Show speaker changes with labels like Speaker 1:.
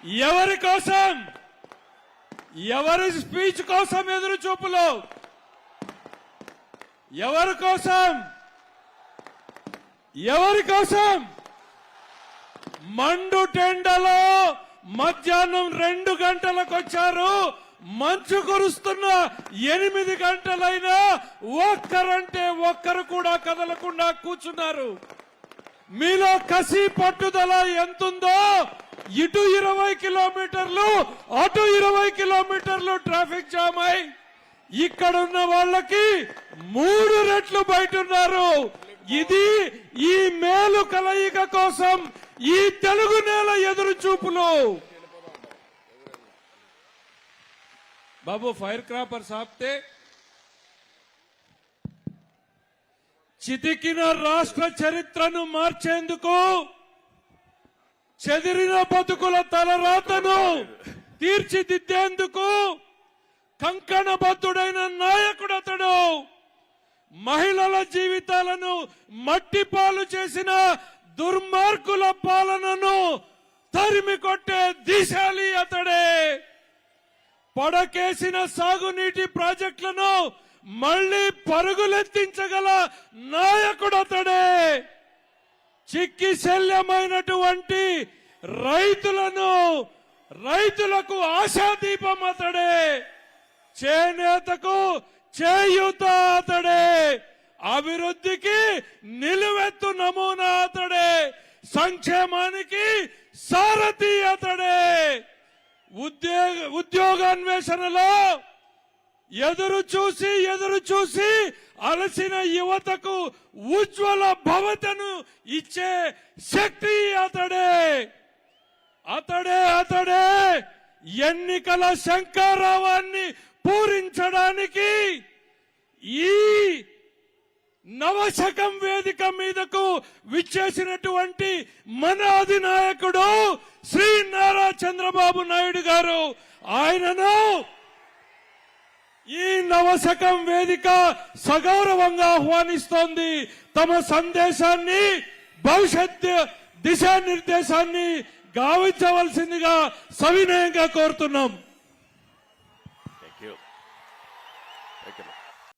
Speaker 1: ఎవరి కోసం, ఎవరి స్పీచ్ కోసం ఎదురు చూపులు, ఎవరి కోసం, ఎవరి కోసం? మండు టెండలో మధ్యాహ్నం 2 గంటలకు వచ్చారు. మంచు కురుస్తున్న 8 గంటలైనా ఒక్కరంటే ఒక్కరు కూడా కదలకుండా కూర్చున్నారు. మీలో కసి పట్టుదల ఎంతుందో, ఇటు 20 కిలోమీటర్లు అటు 20 కిలోమీటర్లు ట్రాఫిక్ జామ్ అయి ఇక్కడున్న వాళ్ళకి 3 రెట్లు బయట ఉన్నారు. ఇది ఈ మేలు కలయిక కోసం ఈ తెలుగు నేల ఎదురు చూపులు. బాబు ఫైర్ క్రాపర్స్ ఆపితే చితికిన రాష్ట్ర చరిత్రను మార్చేందుకు, చెదిరిన బతుకుల తలరాతను తీర్చిదిద్దేందుకు కంకణబద్ధుడైన నాయకుడు అతడు. మహిళల జీవితాలను మట్టిపాలు చేసిన దుర్మార్గుల పాలనను తరిమి కొట్టే దిశాలి అతడే. పడకేసిన సాగునీటి ప్రాజెక్టులను మళ్లీ పరుగులెత్తించగల నాయకుడు అతడే. చిక్కి శల్యమైనటువంటి రైతులకు ఆశాదీపం అతడే. చేనేతకు చేయూత అతడే. అభివృద్ధికి నిలువెత్తు నమూనా అతడే. సంక్షేమానికి సారథి అతడే. ఉద్యోగాన్వేషణలో ఎదురు చూసి అలసిన యువతకు ఉజ్వల భవితను ఇచ్చే శక్తి అతడే. ఎన్నికల శంఖారావాన్ని పూరించడానికి ఈ నవశకం వేదిక మీదకు విచ్చేసినటువంటి మన అధినాయకుడు శ్రీ నారా చంద్రబాబు నాయుడు గారు, ఆయనను ఈ నవశకం వేదిక సగౌరవంగా ఆహ్వానిస్తోంది. తమ సందేశాన్ని, భవిష్యత్ దిశానిర్దేశాన్ని గావించవలసిందిగా సవినయంగా కోరుతున్నాం.